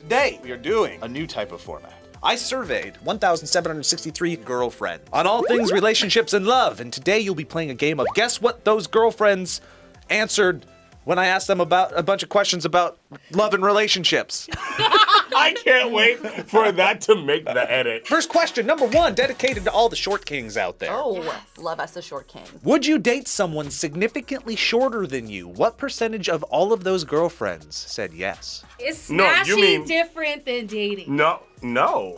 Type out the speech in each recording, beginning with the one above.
Today, we are doing a new type of format. I surveyed 1,763 girlfriends on all things relationships and love, and today you'll be playing a game of guess what those girlfriends answered when I asked them about a bunch of questions about love and relationships. I can't wait for that to make the edit. First question, number 1, dedicated to all the short kings out there. Oh, yes. Love us a short king. Would you date someone significantly shorter than you? What percentage of all of those girlfriends said yes? Is smashing different than dating? No.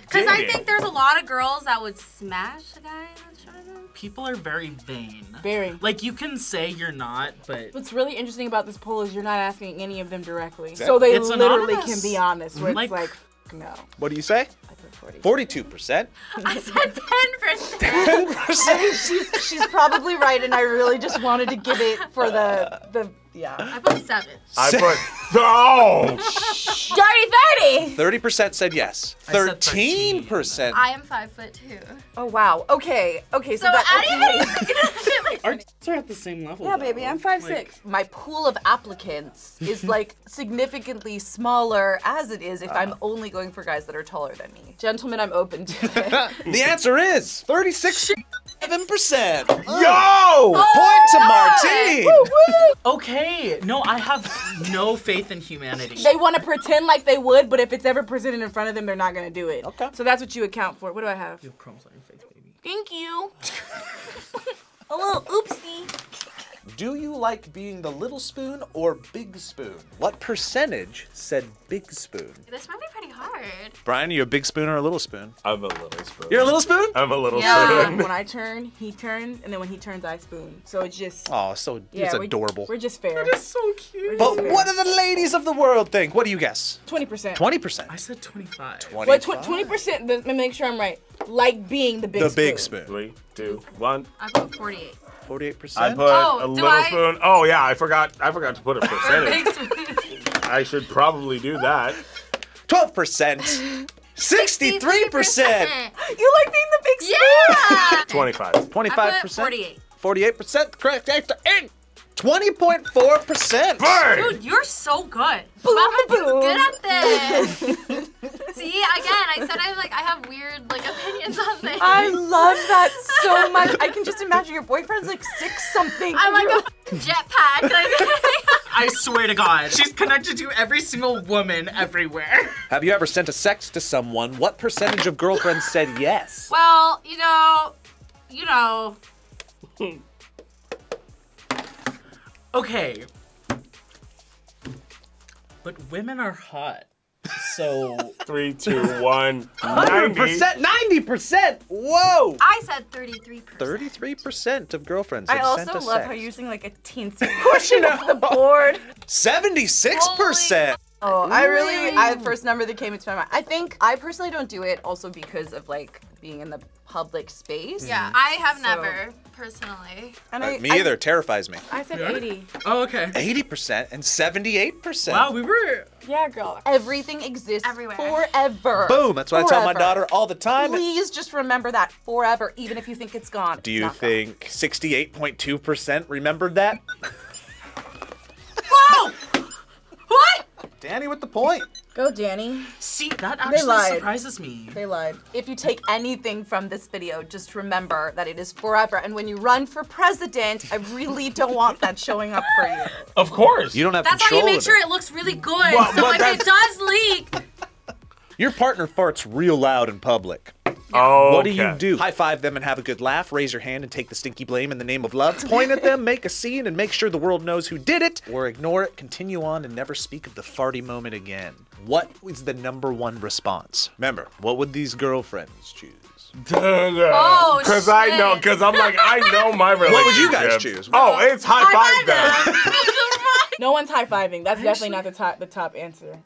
Because I think there's a lot of girls that would smash a guy that's shorter than them. People are very vain. Very. Like, you can say you're not, but... What's really interesting about this poll is you're not asking any of them directly. Exactly. So they It's literally anonymous. can be honest, where Like- it's like, no. What do you say? I put 42%. I said 10%. 10%? She's probably right, and I really just wanted to give it for the yeah. I put 7. I put, oh! Dirty 30! 30% said yes. I said 13%. I am 5'2". Oh, wow. Okay, so So that, anybody's Our are at the same level. Yeah, though. baby, I'm 5'6". Like, My pool of applicants is like significantly smaller as it is if I'm only going for guys that are taller than me. Gentlemen, I'm open to it. The answer is 36.7%. Yo! Point to Martine. okay, no, I have no faith in humanity. They want to pretend like they would, but if it's ever presented in front of them, they're not gonna do it. Okay. So that's what you account for. What do I have? You have crumbs on your face, baby. Thank you. A little oopsie. Do you like being the little spoon or big spoon? What percentage said big spoon? This might be pretty hard. Brian, are you a big spoon or a little spoon? I'm a little spoon. You're a little spoon? I'm a little Yeah. spoon. When I turn, he turns, and then when he turns, I spoon. So it's just. Oh, so it's adorable. We're just fair. That's so cute. But what do the ladies of the world think? What do you guess? 20%. 20%. I said 25. 25. 20%. Let me make sure I'm right. Like being the big The spoon. big spoon. 3, 2, 1. I put 48. 48%. I put Oh, a do little I? spoon. Oh yeah, I forgot to put a Big percentage. spoon. I should probably do that. 12%. 63%. You like being the big spoon? Yeah. 25. 25%. I put 48. 48%. Correct answer. And 20.4%. Bird! Dude, you're so good. Boom, Mama's boom. good at this. See, again, I said I have weird opinions on things. I love that so much. I can just imagine your boyfriend's like 6 something. I'm like a jetpack. I swear to God, she's connected to every single woman everywhere. Have you ever sent a sext to someone? What percentage of girlfriends said yes? Well, you know. Okay. But women are hot. So 3, 2, 1. 100%. 90%. Whoa. I said 33%. 33% of girlfriends I have also sent a love sext. how you're using like a teensy portion of the board. 76%. Oh, I first number that came into my mind. I think I personally don't do it also because of like being in the public space. Yeah, I have never, personally. And Me either. It terrifies me. I said 80. Oh, okay. 80% and 78%. Wow, we were. Yeah, girl. Everything exists Everywhere. forever. Boom. That's what I tell my Forever. daughter all the time. Please just remember that forever, even if you think it's gone. Do you think 68.2% remembered that? Whoa! What? Dani with the point. Go, Dani. See, that actually lied. surprises me. They lied. If you take anything from this video, just remember that it is forever. And when you run for president, I really don't want that showing up for you. Of course. You don't have That's how control you make of sure it. it looks really good. Well, So but if it does leak. Your partner farts real loud in public. Oh, What do you do? High five them and have a good laugh, raise your hand and take the stinky blame in the name of love, point at them, make a scene, and make sure the world knows who did it, or ignore it, continue on, and never speak of the farty moment again. What is the #1 response? Remember, what would these girlfriends choose? Oh, Because shit. I know my relationship. What would you guys choose? Oh, it's high five them. No one's high-fiving. That's definitely not the top answer.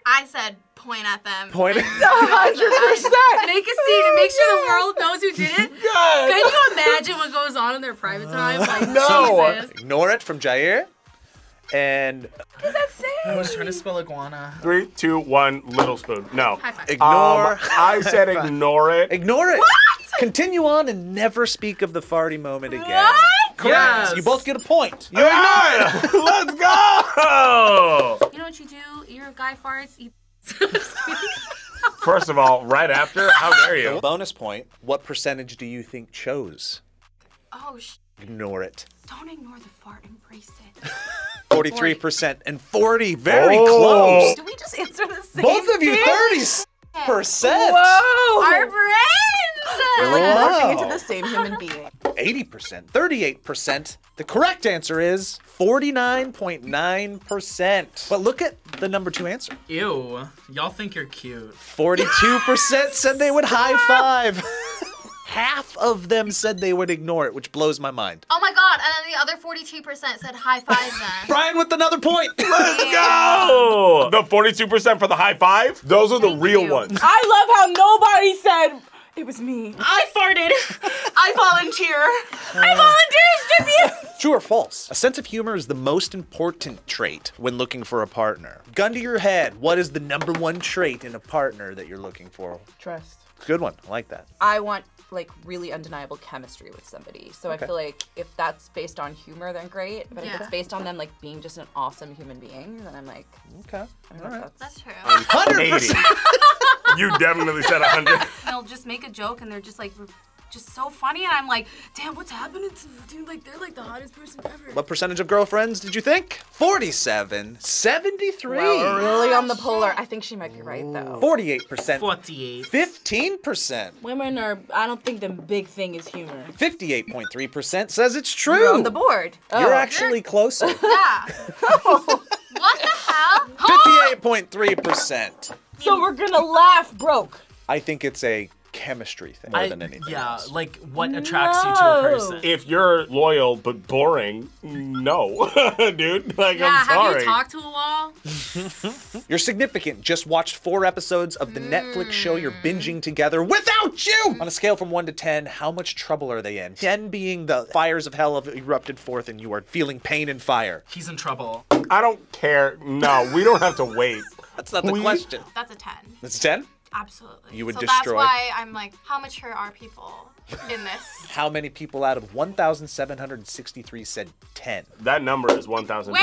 I said point at them. Point. 100%. Make a scene and make sure the world knows who did it. God. Can you imagine what goes on in their private time? Like, No. Jesus. Ignore it from Jair. And I was trying to spell iguana. 3, 2, 1. Little spoon. No. High five. ignore. I said ignore it. Ignore it. What? Continue on and never speak of the farty moment again. What? Correct. Yes. You both get a point. Let's go. You know what you do? Your guy farts, you First of all, right after, how dare you? Bonus point, what percentage do you think chose? Oh, Ignore it. don't ignore the fart. Embrace it. 43% and 40. Very Oh. close. Do we just answer the same Both of you, thing? 30%. Whoa! Our brains! We're like Wow. morphing into the same human being. 80%, 38%. The correct answer is 49.9%. But look at the number 2 answer. Ew. Y'all think you're cute. 42% said they would high five. Half of them said they would ignore it, which blows my mind. Oh my god, and then the other 42% said high five then. Brian with another point. Let's go! The 42% for the high five, those are the real you. ones. I love how nobody said it was me. I farted. I volunteer. I volunteer, Sheffield. True or false? A sense of humor is the most important trait when looking for a partner. Gun to your head, what is the number 1 trait in a partner that you're looking for? Trust. Good one. I like that. I want like really undeniable chemistry with somebody. So Okay. I feel like if that's based on humor, then great. But if Yeah. it's based on them like being just an awesome human being, then I'm like, Okay. I don't All know right. if That's true. 100%. 80. You definitely said 100. They'll just make a joke and they're just like, just so funny. And I'm like, damn, what's happening to dude? Like, they're like the hottest person ever. What percentage of girlfriends did you think? 47. 73. wow, really on the polar. I think she might be right though. 48%. 48. 15%. Women are, I don't think the big thing is humor. 58.3% says it's true. You're on the board. You're Oh. actually closer. Yeah. What the hell? 58.3%. So we're gonna laugh broke. I think it's a chemistry thing more than anything Yeah, else. like what attracts you to a person. If you're loyal but boring, no, dude. Like, Yeah, I'm sorry. have you talked to a wall? Your significant just watched 4 episodes of the Netflix show you're binging together without you! On a scale from 1 to 10, how much trouble are they in? 10 being the fires of hell have erupted forth and you are feeling pain and fire. He's in trouble. I don't care. No, we don't have to wait. That's not the question. That's a 10. It's 10? Absolutely. You would so destroy- that's why I'm like, how mature are people in this? How many people out of 1,763 said 10? That number is 1,000. Wait.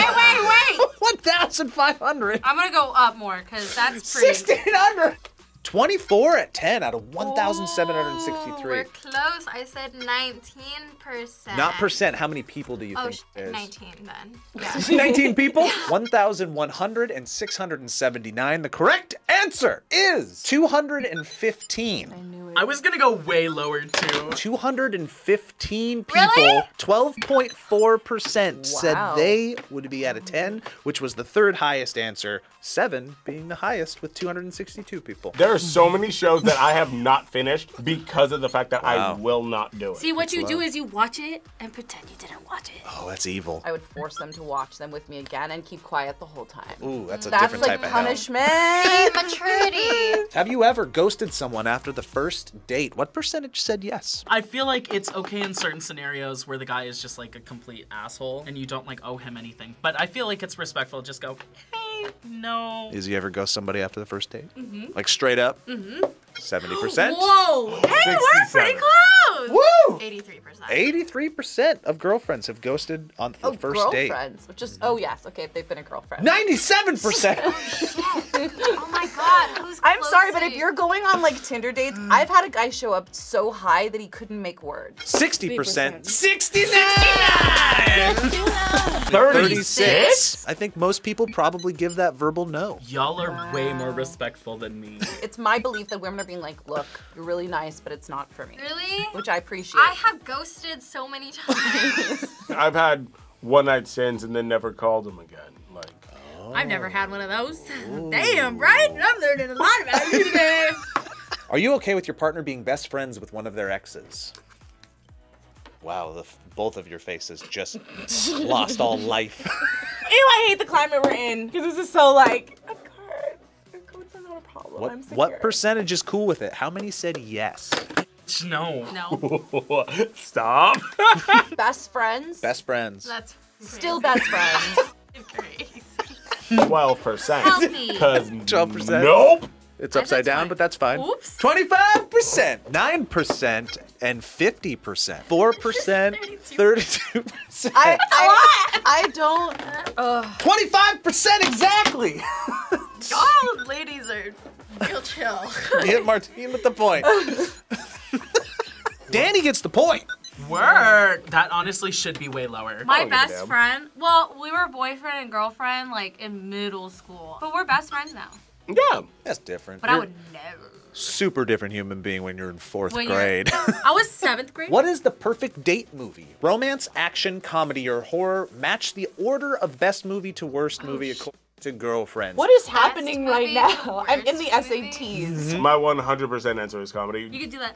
1,500! I'm gonna go up more because that's pretty. 1,600! 24 at 10 out of Ooh, 1,763. we're close. I said 19%. Not percent. How many people do you Oh, think it is? 19 then. Yeah. 19 people? 1,100 and 679. The correct answer is 215. I was gonna go way lower too. 215 people, Really? 12.4% said Wow. they would be at a 10, which was the 3rd highest answer, 7 being the highest with 262 people. There are so many shows that I have not finished because of the fact that I Wow. will not do it. See, what you do low. is you watch it and pretend you didn't watch it. Oh, that's evil. I would force them to watch them with me again and keep quiet the whole time. Ooh, that's a That's different like type of hell. punishment. Maturity. Have you ever ghosted someone after the first date? What percentage said yes? I feel like it's okay in certain scenarios where the guy is just like a complete asshole and you don't like owe him anything. But I feel like it's respectful. Just go, hey, no. Izzy ever ghost somebody after the first date? Like straight up? 70%? Whoa. Hey, we're pretty 67. close. Woo! 83%. 83% of girlfriends have ghosted on the first date. Girlfriends, which is, oh yes, okay, if they've been a girlfriend. 97%! Oh my god, who's I'm sorry, but if closing? you're going on like Tinder dates, I've had a guy show up so high that he couldn't make words. 60%. 69! 36? I think most people probably give that verbal no. Y'all are way more respectful than me. It's my belief that women are being like, look, you're really nice, but it's not for me. Really? Which I appreciate. I have ghosted so many times. I've had one night stands and then never called them again. Like, I've never had one of those. Damn, right? I'm learning a lot about you today. Are you okay with your partner being best friends with one of their exes? Wow, both of your faces just lost all life. Ew, I hate the climate we're in because this is so like, of course, it's not a problem. I'm What secure. percentage is cool with it? How many said yes? No. No, stop. Best friends? Best friends. that's Still best friends. crazy. 12%. Healthy. Because 12%. nope. It's upside that's down, fine. but that's fine. Oops. 25%, 9%, and 50%. 4%, 32%. I don't. 25% exactly! Y'all ladies are real chill. Hit Martine with the point. Dani gets the point. Word. That honestly should be way lower. My give a best damn. friend, well, we were boyfriend and girlfriend like in middle school, but we're best friends now. Yeah. That's different. But I You're would never. super different human being when you're in 4th When you're- grade. I was 7th grade. What is the perfect date movie? Romance, action, comedy, or horror? Match the order of best movie to worst movie according to girlfriends. What is happening right movie, now? I'm in the worst movie? SATs. My 100% answer is comedy. You could do that.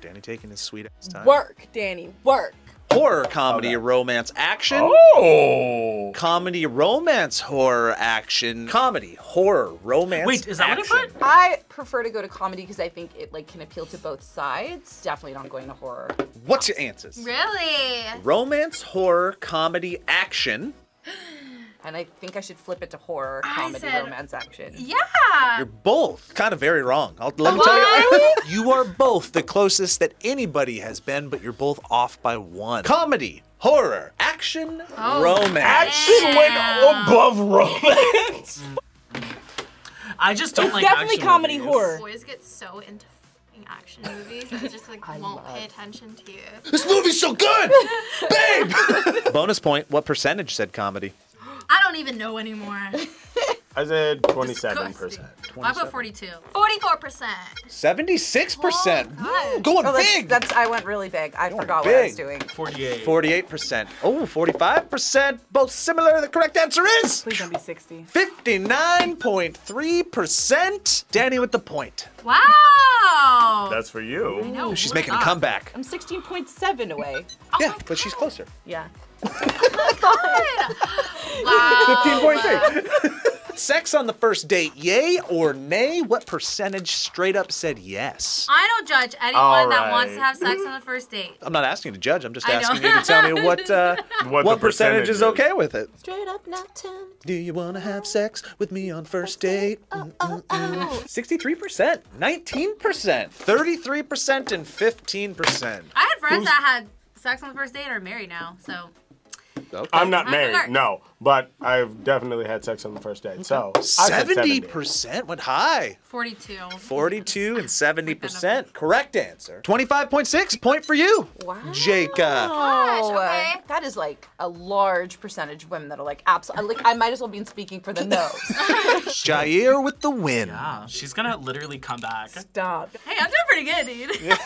Dani taking his sweet ass time. Work, Dani, work. Horror, comedy, Okay. romance, action. Oh. Comedy, romance, horror, action. Comedy, horror, romance, Wait, is that what it action. put? I prefer to go to comedy because I think it like can appeal to both sides. Definitely not going to horror. What's your answers? Really? Romance, horror, comedy, action. And I think I should flip it to horror, I comedy, said- romance, action. Yeah. You're both kind of very wrong. Let me tell you, you are both the closest that anybody has been, but you're both off by 1. Comedy, horror, action, romance. Action went above romance. I just don't It's like definitely action comedy movies. horror. Boys get so into f***ing action movies that it just like won't pay attention to you. This movie's so good, babe. Bonus point. What percentage said comedy? I don't even know anymore. I said 27%. Disgusting. I put 42. 44%. 76%. Oh, Woo, going Oh, big. I went really big. I forgot what I was big. doing. 48. 48%. Oh, 45%. Both similar. The correct answer is Please don't be 60. 59.3%. Dani with the point. Wow. That's for you. No, She's look making a up. comeback. I'm 16.7 away. Yeah, but she's closer. Yeah. Wow. 15.3. Sex on the first date, yay or nay? What percentage straight up said yes? I don't judge anyone All that wants to right. have sex on the first date. I'm not asking you to judge. I'm just I know. asking you to tell me what the percentage is percentage is. okay with it. Straight up, not 10. Do you want to have sex with me on first date? 63%, 19%, 33%, and 15%. I had friends that had sex on the first date and are married now, so. Okay. I'm not How's it married, work? no, but I've definitely had sex on the first date. So I said 70% went high. 42. 42 and 70%. Correct answer. 25.6, point for you. Wow. Jayka. Oh, okay. that is like a large percentage of women that are like absolutely. Like, I might as well be speaking for the no's. Jair with the win. Yeah, she's gonna literally come back. Stop. Hey, I'm doing pretty good, dude.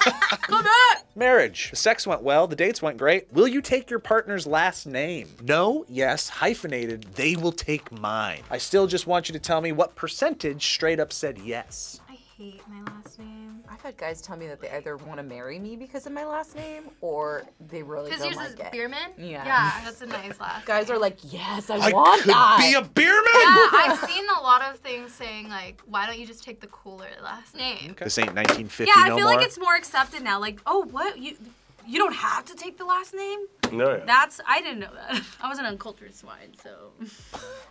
Come back. Marriage. The sex went well. The dates went great. Will you take your partner's last name? No, yes, hyphenated. They will take mine. I still just want you to tell me what percentage straight up said yes. I hate my last name. I've had guys tell me that they either want to marry me because of my last name or they really Because don't yours is like it. Bierman? Yeah. Yeah, that's a nice last Guys name. are like, yes, I I want could that. be a beerman. Yeah, I've seen a lot of things saying like, why don't you just take the cooler last name? This ain't 1950 Yeah, I no feel more. like it's more accepted now. Like, oh, what? You don't have to take the last name? No, yeah. I didn't know that. I was an uncultured swine, so.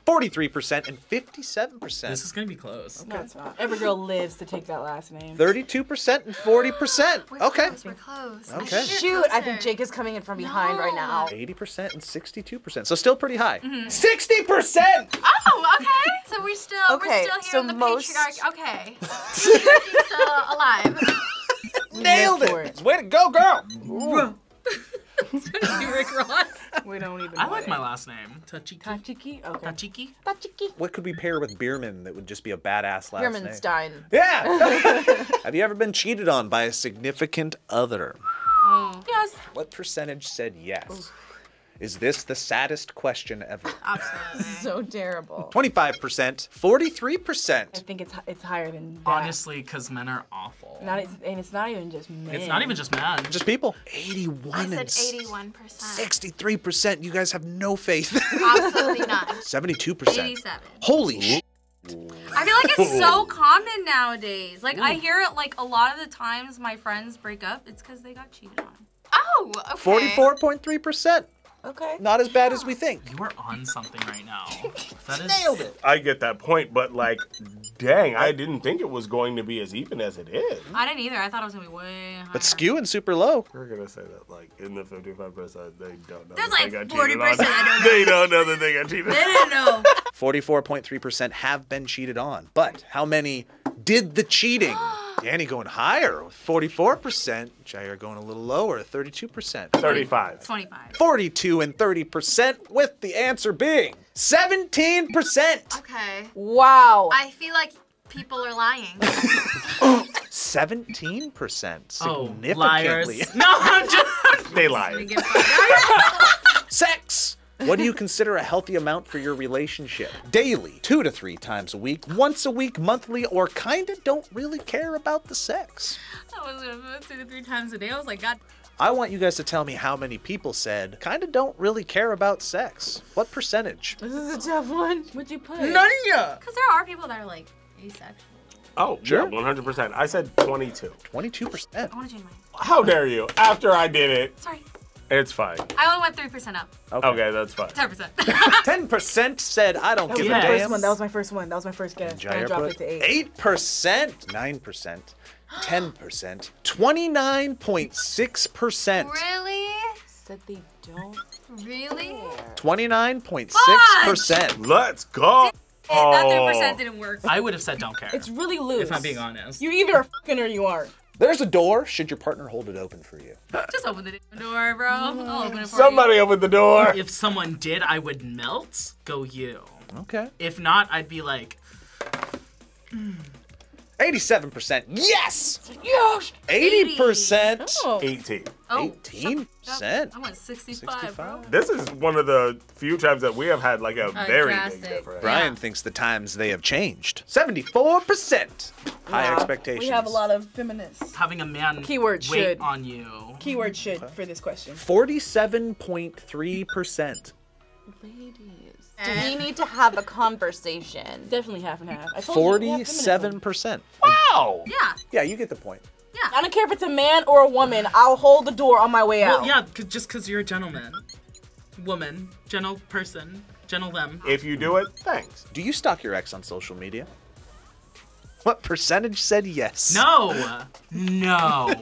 43% and 57%. This is gonna be close. No, it's not. Every girl lives to take that last name. 32% and 40%. We're okay. close, we're close. Okay. I Shoot, I think Jake is coming in from behind right now. 80% and 62%. So still pretty high. Mm-hmm. 60%! Oh, okay. So we're still Okay, here so in the most- patriarchy. Okay. Patriarchy's still alive. Nailed for it! Way to go, girl! Rick Ross. We don't even I know like it. my last name. Tachiki. Tachiki? Okay. Tachiki. What could we pair with Beerman that would just be a badass last name? Stein. Yeah! Have you ever been cheated on by a significant other? Yes. What percentage said yes? Is this the saddest question ever? Absolutely. So terrible. 25%, 43%. I think it's higher than that. Honestly, because men are awful. And it's not even just men. It's not even just men. Just people. 81 I and said 81%. 63%. You guys have no faith. Absolutely not. 72%. 87. Holy shit. I feel like it's so common nowadays. Like, I hear it, like, a lot of the times my friends break up, it's because they got cheated on. Oh, okay. 44.3%. Okay. Not as bad as we think. You are on something right now. That is Nailed it. I get that point, but like Dang, I didn't think it was going to be as even as it is. I didn't either. I thought it was gonna be way higher. But skewing super low. We're gonna say that, like, in the 55%, they don't know. There's that like they got 40% cheated on. I don't know. They don't know that they got cheated They didn't know. 44.3% have been cheated on. But how many did the cheating? Dani going higher with 44%. Jair going a little lower at 32%. 35. 25. 42 and 30% with the answer being 17%. Okay. Wow. I feel like people are lying. 17%. Significantly. liars. No, I'm just. They lied. Sex. What do you consider a healthy amount for your relationship? Daily, 2 to 3 times a week, once a week, monthly, or kinda don't really care about the sex? I was gonna put 2 to 3 times a day. I was like, God. I want you guys to tell me how many people said kinda don't really care about sex. What percentage? This is a tough one. What'd you put? None ya. Because there are people that are like asexual. Oh, Sure. yeah, 100%. I said 22. 22%. I want to change mine. How dare you? After I did it, Sorry. it's fine. I only went 3% up. Okay, that's fine. 10%. 10% said I don't give a My damn. first one. That was my first one. That was my first guess. And I Jair dropped put it to 8. 8%, 9%, 10%, 29.6%. Really? Said they don't. Really? 29.6%. Let's go. That 3% didn't work. I would have said don't care. It's really loose. If I'm being honest. You either are fucking or you aren't. There's a door. Should your partner hold it open for you? Just open the door, bro. I'll open it for Somebody open the door. If someone did, I would melt. Go you. Okay. If not, I'd be like, 87%. Yes! Yes! 80%. Oh. 18. Oh, 18%. I went 65, bro. This is one of the few times that we have had like a very big drastic. difference. Brian thinks the times they have changed. 74%. High Wow. expectations. We have a lot of feminists. having a man Keyword wait should. on you. Keyword should for this question. 47.3%. Ladies. Do we need to have a conversation? Definitely half and half. I told you, we have feminism. 47%. Wow. Yeah. Yeah, you get the point. I don't care if it's a man or a woman. I'll hold the door on my way out. Well, yeah, just because you're a gentleman. Woman. Gentle person. Gentle them. If you do it, thanks. Do you stalk your ex on social media? What percentage said yes? No. No.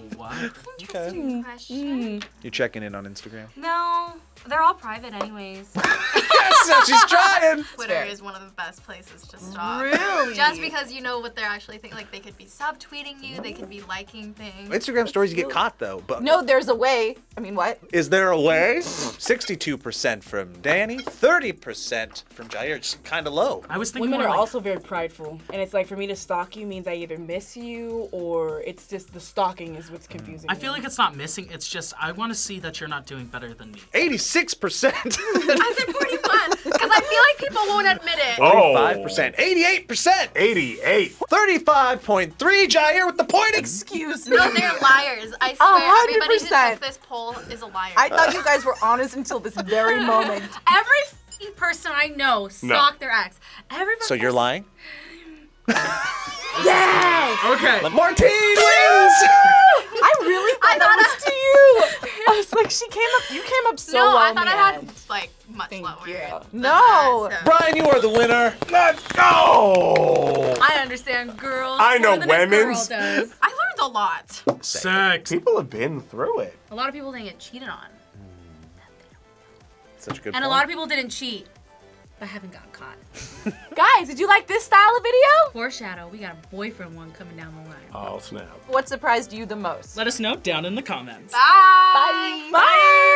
Interesting question. You're checking in on Instagram? No, they're all private anyways. Yes, now she's trying. Twitter is one of the best places to stalk. Really? Just because you know what they're actually thinking. Like, they could be subtweeting you, they could be liking things. Instagram stories, you get caught though. But No, there's a way. I mean, what? is there a way? 62% from Dani, 30% from Jair. Just kind of low. I was thinking Women more are like, also very prideful. And it's like, for me to stalk you means I either miss you or it's just the stalking is what's confusing I me. feel like it's not missing. It's just I want to see that you're not doing better than me. 86%. I said 41 because I feel like people won't admit it. Oh. 5%. 88%. 88. 35.3. Jair with the point. Excuse me. No, they're liars. I swear, everybody who 100%. took this poll is a liar. I thought you guys were honest until this very moment. Every f***ing person I know stalked their ex. Everybody. So you're lying? Yes! Okay. Martine wins! I really thought that was to you. I was like, you came up so no, well I in thought the I had end. like much Thank lower. you. than No. that, so. Brian, you are the winner. Let's go. I understand girls. I know more than a girl women's. does. I learned a lot. Sex. People have been through it. A lot of people didn't get cheated on, Such a good and point. a lot of people didn't cheat, but haven't gotten caught. Guys, did you like this style of video? Foreshadow. We got a boyfriend one coming down the line. Oh, snap. What surprised you the most? Let us know down in the comments. Bye. Bye.